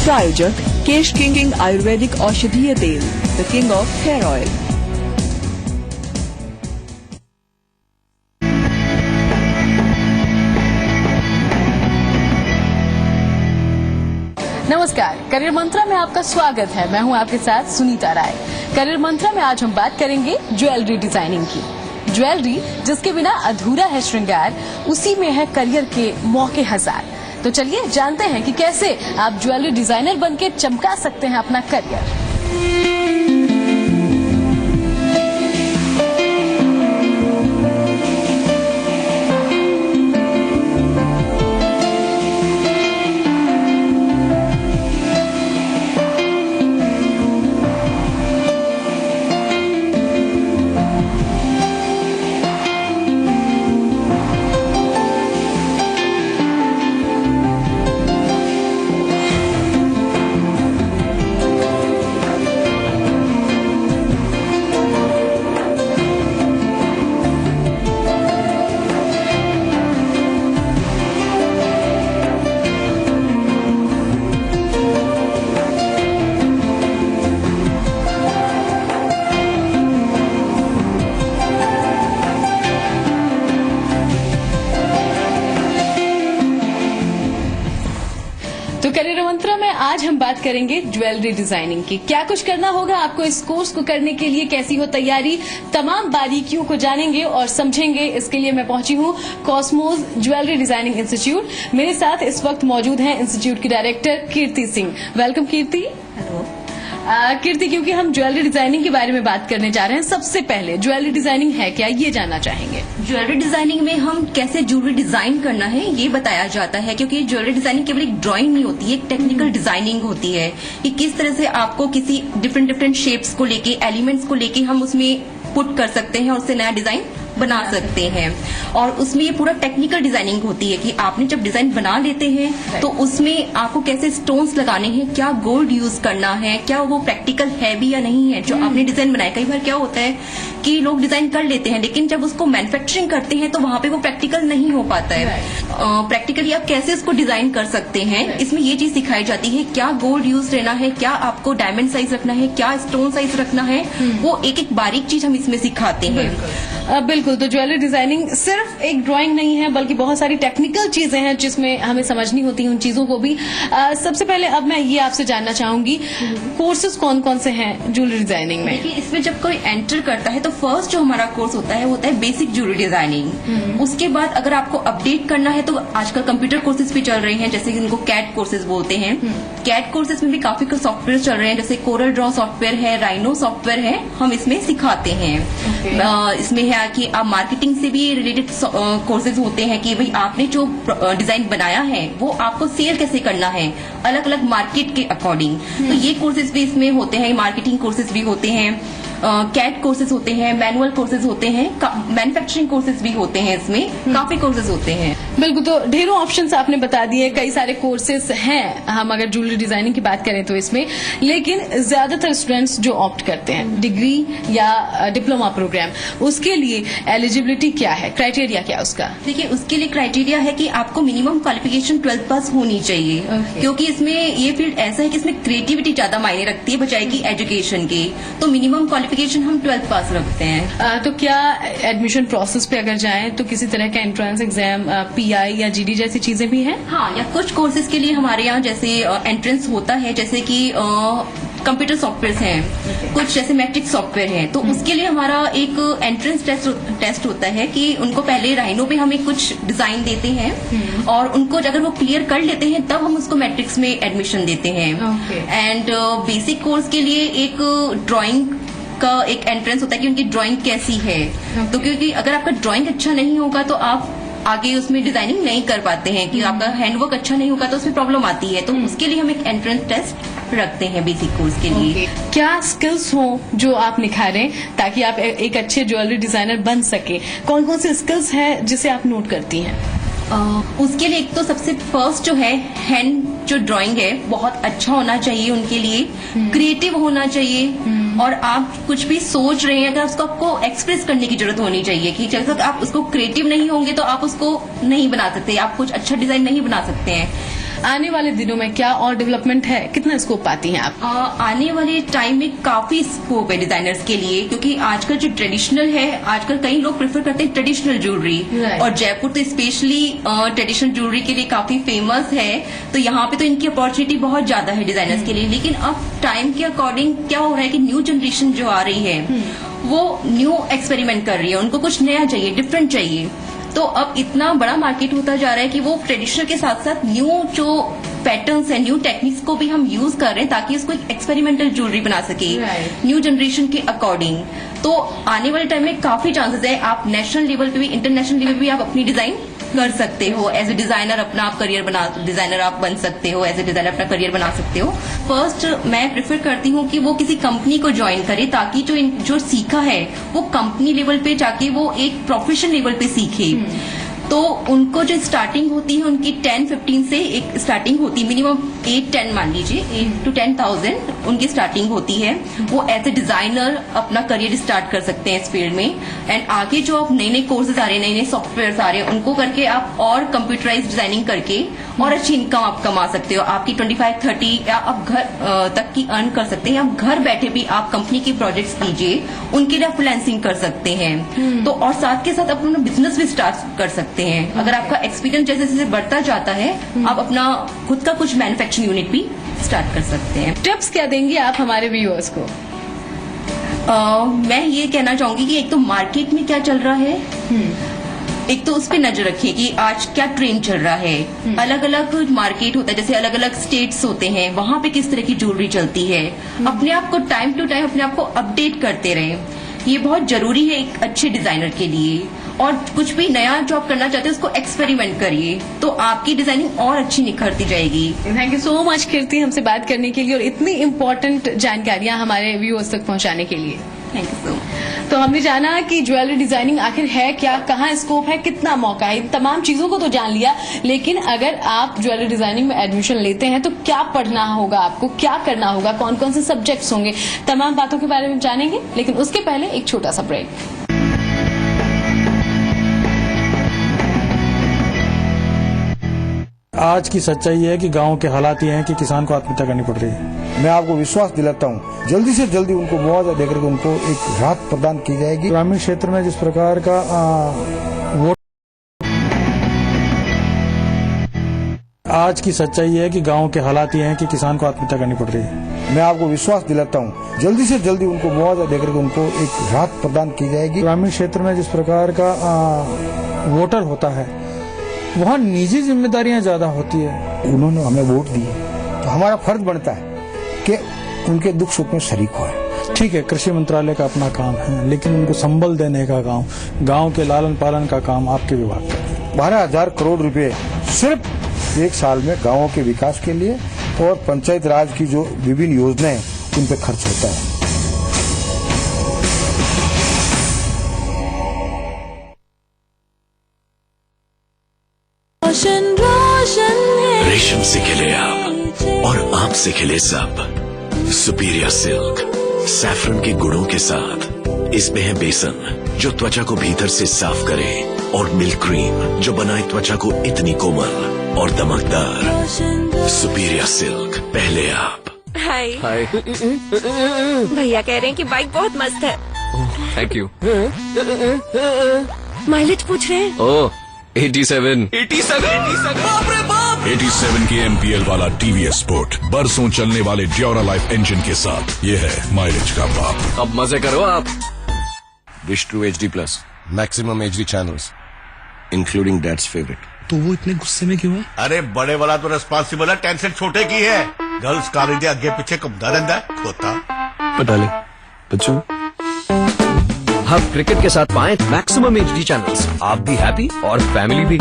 प्रायोजक केश किंग आयुर्वेदिक औषधीय तेल, the king of hair oil. नमस्कार, करियर मंत्रा में आपका स्वागत है। मैं हूं आपके साथ सुनीता राय। करियर मंत्रा में आज हम बात करेंगे ज्वेलरी डिजाइनिंग की। ज्वेलरी जिसके बिना अधूरा है श्रृंगार, उसी में है करियर के मौके हजार। तो चलिए जानते हैं कि कैसे आप ज्वेलरी डिजाइनर बनके चमका सकते हैं अपना करियर। तो करियर मंत्रा में आज हम बात करेंगे ज्वेलरी डिजाइनिंग की। क्या कुछ करना होगा आपको इस कोर्स को करने के लिए, कैसी हो तैयारी, तमाम बारीकियों को जानेंगे और समझेंगे। इसके लिए मैं पहुंची हूं कॉस्मोस ज्वेलरी डिजाइनिंग इंस्टीट्यूट। मेरे साथ इस वक्त मौजूद हैं इंस्टीट्यूट की डायरेक्टर कीर्ति सिंह। वेलकम कीर्ति। हेलो कीर्ति, क्योंकि हम ज्वेलरी डिजाइनिंग के बारे में बात करने जा रहे हैं, सबसे पहले ज्वेलरी डिजाइनिंग है क्या, ये जानना चाहेंगे। ज्वेलरी डिजाइनिंग में हम कैसे ज्वेलरी डिजाइन करना है ये बताया जाता है, क्योंकि ज्वेलरी डिजाइनिंग केवल एक ड्राइंग नहीं होती है, एक टेक्निकल डिजाइनिंग होती है कि किस तरह से आपको किसी डिफरेंट शेप्स को लेके, एलिमेंट्स को लेके हम उसमें पुट कर सकते हैं और उससे नया डिजाइन बना सकते हैं। और उसमें ये पूरा टेक्निकल डिजाइनिंग होती है कि आपने जब डिजाइन बना लेते हैं तो उसमें आपको कैसे स्टोन्स लगाने हैं, क्या गोल्ड यूज करना है, क्या वो प्रैक्टिकल है भी या नहीं है जो आपने डिजाइन बनाया। कई बार क्या होता है कि लोग डिजाइन कर लेते हैं लेकिन जब उसको मैन्युफैक्चरिंग करते हैं तो वहां पे वो प्रैक्टिकल नहीं हो पाता है। प्रैक्टिकली आप कैसे उसको डिजाइन कर सकते हैं, इसमें ये चीज सिखाई जाती है। क्या गोल्ड यूज रहना है, क्या आपको डायमंड साइज रखना है, क्या स्टोन साइज रखना है, वो एक एक बारीक चीज हम इसमें सिखाते हैं। बिल्कुल। तो ज्वेलरी डिजाइनिंग सिर्फ एक ड्राइंग नहीं है, बल्कि बहुत सारी टेक्निकल चीजें हैं जिसमें हमें समझनी होती है उन चीजों को भी। सबसे पहले अब मैं ये आपसे जानना चाहूंगी, कोर्सेज कौन कौन से हैं ज्वेलरी डिजाइनिंग में? देखिए, इसमें जब कोई एंटर करता है तो फर्स्ट जो हमारा कोर्स होता है वो होता है बेसिक ज्वेलरी डिजाइनिंग। उसके बाद अगर आपको अपडेट करना है तो आजकल कंप्यूटर कोर्सेज भी चल रहे हैं, जैसे कि इनको कैट कोर्सेज बोलते हैं। कैट कोर्सेज में भी काफी सॉफ्टवेयर चल रहे हैं, जैसे कोरल ड्रॉ सॉफ्टवेयर है, राइनो सॉफ्टवेयर है, हम इसमें सिखाते हैं। इसमें है कि आप मार्केटिंग से भी रिलेटेड कोर्सेज होते हैं कि भाई आपने जो डिजाइन बनाया है वो आपको सेल कैसे करना है अलग अलग मार्केट के अकॉर्डिंग। तो ये कोर्सेज भी इसमें होते हैं, मार्केटिंग कोर्सेज भी होते हैं, कैट कोर्सेज होते हैं, मैनुअल कोर्सेज होते हैं, मैन्युफैक्चरिंग कोर्सेज भी होते हैं, इसमें काफी कोर्सेज होते हैं। बिल्कुल। तो ढेरों ऑप्शंस आपने बता दिए, कई सारे कोर्सेज हैं हम अगर ज्वेलरी डिजाइनिंग की बात करें तो इसमें। लेकिन ज्यादातर स्टूडेंट्स जो ऑप्ट करते हैं डिग्री या डिप्लोमा प्रोग्राम, उसके लिए एलिजिबिलिटी क्या है, क्राइटेरिया क्या है उसका? देखिए, उसके लिए क्राइटेरिया है कि आपको मिनिमम क्वालिफिकेशन 12th पास होनी चाहिए। क्योंकि इसमें ये फील्ड ऐसा है कि इसमें क्रिएटिविटी ज्यादा मायने रखती है बजाय की एजुकेशन की। तो मिनिमम क्वालिफिकेशन हम 12th पास रखते हैं। तो क्या एडमिशन प्रोसेस पे अगर जाएं तो किसी तरह का एंट्रेंस एग्जाम, पीआई या जीडी जैसी चीजें भी हैं? हाँ, या कुछ कोर्सेज के लिए हमारे यहाँ जैसे एंट्रेंस होता है, जैसे कि कंप्यूटर सॉफ्टवेयर हैं, कुछ जैसे मैट्रिक सॉफ्टवेयर है, तो उसके लिए हमारा एक एंट्रेंस टेस्ट होता है कि उनको पहले राइनो पे हमें कुछ डिजाइन देते हैं और उनको अगर वो क्लियर कर लेते हैं तब हम उसको मैट्रिक्स में एडमिशन देते हैं। एंड बेसिक कोर्स के लिए एक ड्राइंग का एक एंट्रेंस होता है कि उनकी ड्राइंग कैसी है। तो क्योंकि अगर आपका ड्राइंग अच्छा नहीं होगा तो आप आगे उसमें डिजाइनिंग नहीं कर पाते हैं, कि आपका हैंडवर्क अच्छा नहीं होगा तो उसमें प्रॉब्लम आती है। तो उसके लिए हम एक एंट्रेंस टेस्ट रखते हैं बेसिक कोर्स के लिए। क्या स्किल्स हो जो आप निखारें ताकि आप एक अच्छे ज्वेलरी डिजाइनर बन सके? कौन कौन से स्किल्स हैं जिसे आप नोट करती हैं? उसके लिए एक तो सबसे फर्स्ट जो है हैंड जो ड्राइंग है बहुत अच्छा होना चाहिए उनके लिए, क्रिएटिव होना चाहिए, और आप कुछ भी सोच रहे हैं अगर उसको आपको एक्सप्रेस करने की जरूरत होनी चाहिए कि जब तक आप उसको क्रिएटिव नहीं होंगे तो आप उसको नहीं बना सकते, आप कुछ अच्छा डिजाइन नहीं बना सकते हैं। आने वाले दिनों में क्या और डेवलपमेंट है, कितना स्कोप पाती हैं आप? आने वाले टाइम में काफी स्कोप है डिजाइनर्स के लिए, क्योंकि आजकल जो ट्रेडिशनल है, आजकल कई लोग प्रेफर करते हैं ट्रेडिशनल ज्वेलरी, Right. और जयपुर तो स्पेशली ट्रेडिशनल ज्वेलरी के लिए काफी फेमस है, तो यहाँ पे तो इनकी अपॉर्चुनिटी बहुत ज्यादा है डिजाइनर्स के लिए। लेकिन अब टाइम के अकॉर्डिंग क्या हो रहा है कि न्यू जनरेशन जो आ रही है वो न्यू एक्सपेरिमेंट कर रही है, उनको कुछ नया चाहिए, डिफरेंट चाहिए। तो अब इतना बड़ा मार्केट होता जा रहा है कि वो ट्रेडिशनल के साथ साथ न्यू जो पैटर्न्स है, न्यू टेक्निक्स को भी हम यूज कर रहे हैं ताकि उसको एक एक्सपेरिमेंटल ज्वेलरी बना सके Right. न्यू जनरेशन के अकॉर्डिंग। तो आने वाले टाइम में काफी चांसेस है आप नेशनल लेवल पे भी, इंटरनेशनल लेवल पे भी आप अपनी डिजाइन कर सकते हो। एज ए डिजाइनर अपना आप करियर बना, डिजाइनर आप बन सकते हो, एज ए डिजाइनर अपना करियर बना सकते हो। फर्स्ट मैं प्रेफर करती हूँ कि वो किसी कंपनी को ज्वाइन करे ताकि जो सीखा है वो कंपनी लेवल पे जाके वो एक प्रोफेशन लेवल पे सीखे। तो उनको जो स्टार्टिंग होती है उनकी 10-15 से एक स्टार्टिंग होती है, मिनिमम 8-10 मान लीजिए, 8 to 10,000 उनकी स्टार्टिंग होती है। वो एज ए डिजाइनर अपना करियर स्टार्ट कर सकते हैं इस फील्ड में। एंड आगे जो आप नए नए कोर्सेज आ रहे हैं, नए नए सॉफ्टवेयर आ रहे हैं, उनको करके आप और कंप्यूटराइज डिजाइनिंग करके और अच्छी इनकम आप कमा सकते हो। आपकी 25-30 या आप घर तक की अर्न कर सकते हैं। आप घर बैठे भी आप कंपनी के प्रोजेक्ट्स कीजिए, उनके लिए फ्रीलांसिंग कर सकते हैं। तो और साथ के साथ अपना बिजनेस भी स्टार्ट कर सकते हैं। अगर आपका एक्सपीरियंस जैसे जैसे बढ़ता जाता है आप अपना खुद का कुछ मैन्युफैक्चरिंग यूनिट भी स्टार्ट कर सकते हैं। टिप्स क्या देंगी आप हमारे व्यूअर्स को? मैं ये कहना चाहूंगी कि एक तो मार्केट में क्या चल रहा है, एक तो उस पर नजर रखिए कि आज क्या ट्रेंड चल रहा है। अलग अलग मार्केट होता है, जैसे अलग अलग स्टेट्स होते हैं, वहां पे किस तरह की ज्वेलरी चलती है। अपने आप को टाइम टू टाइम अपने आप को अपडेट करते रहें, ये बहुत जरूरी है एक अच्छे डिजाइनर के लिए। और कुछ भी नया जो आप करना चाहते हैं उसको एक्सपेरिमेंट करिए, तो आपकी डिजाइनिंग और अच्छी निखरती जाएगी। थैंक यू सो मच कीर्ति हमसे बात करने के लिए और इतनी इम्पोर्टेंट जानकारियां हमारे व्यूअर्स तक पहुंचाने के लिए। Thank you so much. तो हमने जाना कि ज्वेलरी डिजाइनिंग आखिर है क्या, कहाँ स्कोप है, कितना मौका है, इन तमाम चीजों को तो जान लिया। लेकिन अगर आप ज्वेलरी डिजाइनिंग में एडमिशन लेते हैं तो क्या पढ़ना होगा आपको, क्या करना होगा, कौन कौन से सब्जेक्ट्स होंगे, तमाम बातों के बारे में जानेंगे। लेकिन उसके पहले एक छोटा सा ब्रेक। आज की सच्चाई है कि गांव के हालात ये हैं कि किसान को आत्महत्या करनी पड़ रही है। मैं आपको विश्वास दिलाता हूँ जल्दी से जल्दी उनको मुआवजा देकर के उनको एक राहत प्रदान की जाएगी। ग्रामीण क्षेत्र में जिस प्रकार का वोट, आज की सच्चाई है कि गांव के हालात ये हैं कि किसान को आत्महत्या करनी पड़ रही है। मैं आपको विश्वास दिलाता हूँ जल्दी से जल्दी उनको मुआवजा देकर के उनको एक राहत प्रदान की जाएगी। ग्रामीण क्षेत्र में जिस प्रकार का वोटर होता है वहाँ निजी जिम्मेदारियां ज्यादा होती है। उन्होंने हमें वोट दिए तो हमारा फर्ज बनता है कि उनके दुख सुख में शरीक हो। ठीक है, कृषि मंत्रालय का अपना काम है, लेकिन उनको संबल देने का काम, गांव के लालन पालन का काम आपके विभाग का है। 12,000 करोड़ रुपए सिर्फ एक साल में गांवों के विकास के लिए और पंचायत राज की जो विभिन्न योजनाएं उन पर खर्च होता है। रेशम से खिले आप और आप से खिले सब। सुपीरियर सिल्क सैफरन के गुणों के साथ। इसमें है बेसन जो त्वचा को भीतर से साफ करे और मिल्क क्रीम जो बनाए त्वचा को इतनी कोमल और दमकदार। सुपीरियर सिल्क, पहले आप। हाय भैया कह रहे हैं कि बाइक बहुत मस्त है। Thank you. माइलेज पूछ रहे हैं। ओह 87 की MPL वाला TVS स्पोर्ट बरसों चलने वाले ड्यूरा लाइफ इंजन के साथ ये है माइलेज का बाप। अब मजे करो आप। Wish True HD+, maximum HD channels including dad's favourite. तो वो इतने गुस्से में क्यों है? अरे बड़े वाला तो रिस्पॉन्सिबल है, टेंशन छोटे की है। गर्ल्स कॉलेज अगे पीछे घूमता रहता है खोता। पटाले बच्चों, अब क्रिकेट के साथ पाएं मैक्सिमम HD चैनल्स। आप भी हैप्पी और फैमिली भी।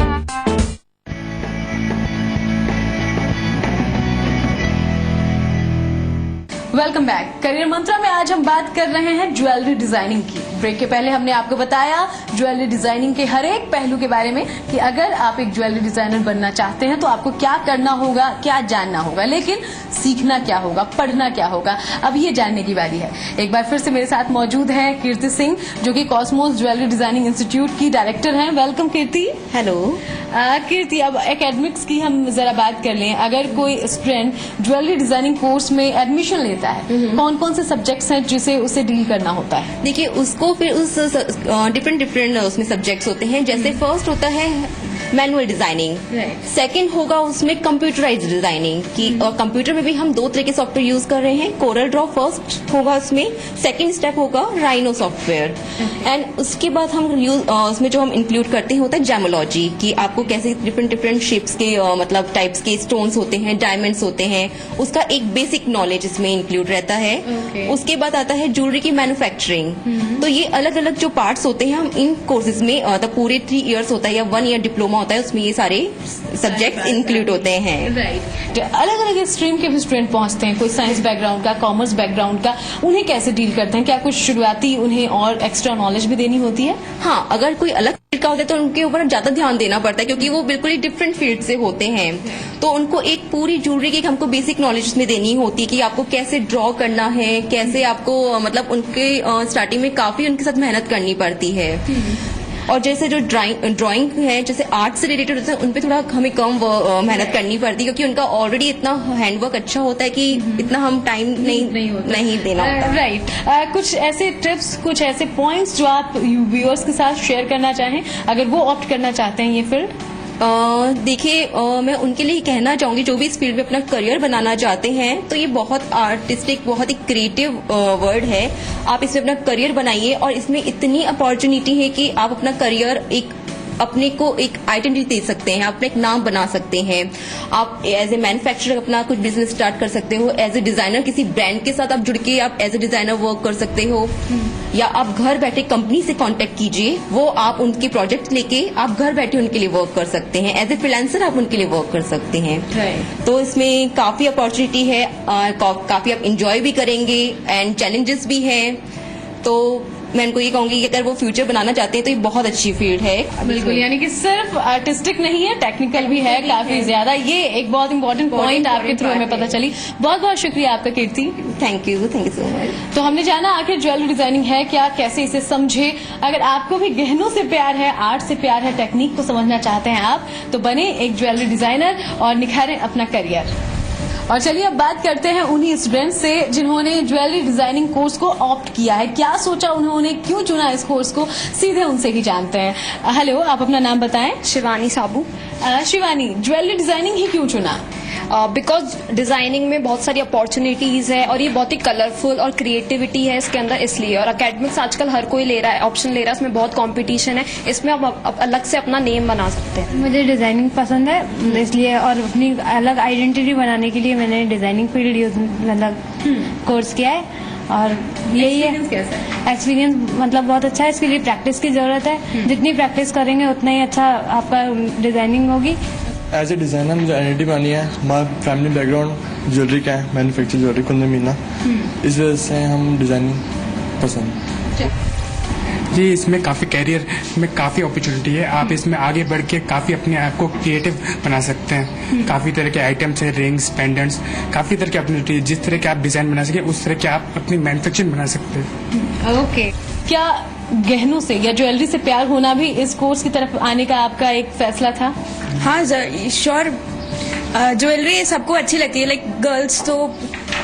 Welcome back. करियर मंत्रा में आज हम बात कर रहे हैं ज्वेलरी डिजाइनिंग की। ब्रेक के पहले हमने आपको बताया ज्वेलरी डिजाइनिंग के हर एक पहलू के बारे में कि अगर आप एक ज्वेलरी डिजाइनर बनना चाहते हैं तो आपको क्या करना होगा, क्या जानना होगा, लेकिन सीखना क्या होगा, पढ़ना क्या होगा, अब ये जानने की बारी है। एक बार फिर से मेरे साथ मौजूद है कीर्ति सिंह, जो कि कॉस्मोस ज्वेलरी डिजाइनिंग इंस्टीट्यूट की डायरेक्टर हैं। वेलकम कीर्ति। हेलो। कीर्ति, अब एकेडमिक्स की हम जरा बात कर लें। अगर कोई स्टूडेंट ज्वेलरी डिजाइनिंग कोर्स में एडमिशन लेता है, कौन कौन से सब्जेक्ट्स हैं जिसे उसे डील करना होता है? देखिए, उसको फिर उस डिफरेंट उसमें सब्जेक्ट्स होते हैं। जैसे फर्स्ट होता है मैनुअल डिजाइनिंग, सेकंड होगा उसमें कंप्यूटराइज्ड डिजाइनिंग की, और कंप्यूटर में भी हम 2 तरह के सॉफ्टवेयर यूज कर रहे हैं। कोरल ड्रॉ फर्स्ट होगा उसमें, सेकंड स्टेप होगा राइनो सॉफ्टवेयर, एंड उसके बाद हम उसमें जो हम इंक्लूड करते हैं होता है जेमोलॉजी, कि आपको कैसे डिफरेंट शेप्स के मतलब टाइप्स के स्टोन्स होते हैं, डायमंड्स होते हैं, उसका एक बेसिक नॉलेज इसमें इंक्लूड रहता है। उसके बाद आता है ज्वेलरी की मैन्युफैक्चरिंग। तो ये अलग अलग जो पार्ट्स होते हैं हम इन कोर्सेज में पूरे 3 इयर्स होता है या 1 ईयर डिप्लोमा होता है, उसमें ये सारे सब्जेक्ट इंक्लूड होते हैं। राइट। अलग अलग स्ट्रीम के भी स्टूडेंट पहुंचते हैं, कोई साइंस बैकग्राउंड का, कॉमर्स बैकग्राउंड का, उन्हें कैसे डील करते हैं? क्या कुछ शुरुआती उन्हें और एक्स्ट्रा नॉलेज भी देनी होती है? हाँ, अगर कोई अलग फील्ड का होता है तो उनके ऊपर ज्यादा ध्यान देना पड़ता है, क्योंकि वो बिल्कुल ही डिफरेंट फील्ड से होते हैं। तो उनको एक पूरी ज्वेलरी की हमको बेसिक नॉलेज उसमें देनी होती है कि आपको कैसे ड्रॉ करना है, कैसे आपको मतलब उनके स्टार्टिंग में काफी उनके साथ मेहनत करनी पड़ती है। और जैसे जो ड्राइंग है, जैसे आर्ट से रिलेटेड होता है, उन पे थोड़ा हमें कम मेहनत करनी पड़ती है, क्योंकि उनका ऑलरेडी इतना हैंडवर्क अच्छा होता है कि इतना हम टाइम नहीं देना होता। राइट। कुछ ऐसे टिप्स, कुछ ऐसे पॉइंट्स जो आप व्यूअर्स के साथ शेयर करना चाहें अगर वो ऑप्ट करना चाहते हैं ये फील्ड? देखिए, मैं उनके लिए कहना चाहूंगी जो भी इस फील्ड में अपना करियर बनाना चाहते हैं, तो ये बहुत आर्टिस्टिक, बहुत ही क्रिएटिव वर्ड है। आप इसमें अपना करियर बनाइए, और इसमें इतनी अपॉर्चुनिटी है कि आप अपना करियर अपने को एक आइडेंटिटी दे सकते हैं, अपना एक नाम बना सकते हैं। आप एज ए मैन्युफैक्चरर अपना कुछ बिजनेस स्टार्ट कर सकते हो, एज ए डिजाइनर किसी ब्रांड के साथ आप जुड़ के आप एज ए डिजाइनर वर्क कर सकते हो, या आप घर बैठे कंपनी से कांटेक्ट कीजिए, वो आप उनके प्रोजेक्ट लेके आप घर बैठे उनके लिए वर्क कर सकते हैं। एज ए फ्रीलांसर आप उनके लिए वर्क कर सकते हैं। तो इसमें काफी अपॉर्चुनिटी है, काफी आप इंजॉय भी करेंगे, एंड चैलेंजेस भी हैं। तो मैं उनको ये कहूंगी कि अगर वो फ्यूचर बनाना चाहते हैं तो ये बहुत अच्छी फील्ड है। बिल्कुल, यानी कि सिर्फ आर्टिस्टिक नहीं है, टेक्निकल भी है काफी ज्यादा। ये एक बहुत इंपॉर्टेंट पॉइंट आपके थ्रू हमें पता चली। बहुत बहुत शुक्रिया आपका Kirti. Thank you so much. तो हमने जाना आखिर ज्वेलरी डिजाइनिंग है क्या, कैसे इसे समझे। अगर आपको भी गहनों से प्यार है, आर्ट से प्यार है, टेक्निक को समझना चाहते हैं आप, तो बने एक ज्वेलरी डिजाइनर और निखारें अपना करियर। और चलिए अब बात करते हैं उन्हीं स्टूडेंट्स से जिन्होंने ज्वेलरी डिजाइनिंग कोर्स को ऑप्ट किया है। क्या सोचा उन्होंने, क्यों चुना इस कोर्स को, सीधे उनसे ही जानते हैं। हेलो, आप अपना नाम बताएं। शिवानी साबू। शिवानी, ज्वेलरी डिजाइनिंग ही क्यों चुना? बिकॉज डिजाइनिंग में बहुत सारी अपॉर्चुनिटीज है, और ये बहुत ही कलरफुल और क्रिएटिविटी है इसके अंदर, इसलिए। और एकेडमिक्स आजकल हर कोई ले रहा है, ऑप्शन ले रहा है, इसमें बहुत कंपटीशन है, इसमें आप अलग से अपना नेम बना सकते हैं। मुझे डिजाइनिंग पसंद है, इसलिए, और अपनी अलग आइडेंटिटी बनाने के लिए मैंने डिजाइनिंग फील्ड मतलब कोर्स किया है। और यही है एक्सपीरियंस, मतलब बहुत अच्छा है। इसके लिए प्रैक्टिस की जरूरत है, जितनी प्रैक्टिस करेंगे उतना ही अच्छा आपका डिजाइनिंग होगी। एज ए डिज़ाइनर मुझे आइडेंटिटी बनानी है। हमारा फैमिली बैकग्राउंड ज्वेलरी का है, मैन्युफैक्चर ज्वेलरी कुंदन मीना, इस वजह से हम डिज़ाइनिंग पसंद। जी, इसमें काफ़ी कैरियर में काफ़ी अपॉर्चुनिटी है। आप इसमें आगे बढ़ के काफ़ी अपने आप को क्रिएटिव बना सकते हैं। काफ़ी तरह के आइटम्स हैं, रिंग्स, पेंडेंट्स, काफ़ी तरह की अपॉर्चुनिटी है। जिस तरह के आप डिज़ाइन बना सके उस तरह के आप अपनी मैन्युफैक्चरिंग बना सकते हैं। ओके। क्या गहनों से या ज्वेलरी से प्यार होना भी इस कोर्स की तरफ आने का आपका एक फैसला था? हाँ श्योर, ज्वेलरी सबको अच्छी लगती है, लाइक गर्ल्स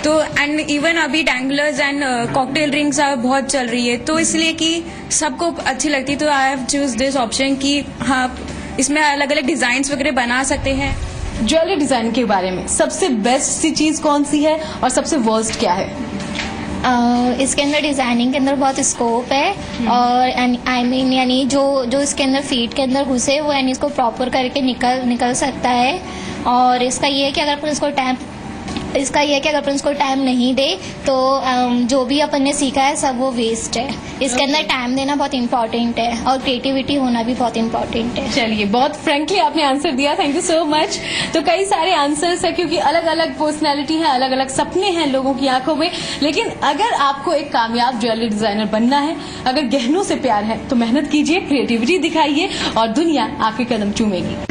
तो एंड इवन अभी डैंगलर्स एंड कॉकटेल रिंग्स बहुत चल रही है, तो इसलिए कि सबको अच्छी लगती है, तो I have choose this option कि हाँ इसमें अलग अलग डिजाइन वगैरह बना सकते हैं। ज्वेलरी डिजाइन के बारे में सबसे बेस्ट सी चीज कौन सी है और सबसे वर्स्ट क्या है? इसके अंदर डिजाइनिंग के अंदर बहुत स्कोप है, और आई मीन यानी जो इसके अंदर फीट के अंदर घुसे वो यानी इसको प्रॉपर करके निकल सकता है। और इसका ये है कि अगर अपन इसको इसका ये है कि अगर अपन उसको टाइम नहीं दे तो जो भी अपन ने सीखा है सब वो वेस्ट है। इसके अंदर टाइम देना बहुत इंपॉर्टेंट है और क्रिएटिविटी होना भी बहुत इंपॉर्टेंट है। चलिए, बहुत फ्रेंकली आपने आंसर दिया, थैंक यू सो मच। तो कई सारे आंसर्स है क्योंकि अलग अलग पर्सनैलिटी है, अलग अलग सपने हैं लोगों की आंखों में। लेकिन अगर आपको एक कामयाब ज्वेलरी डिजाइनर बनना है, अगर गहनों से प्यार है तो मेहनत कीजिए, क्रिएटिविटी दिखाइए और दुनिया आपके कदम चूमेगी।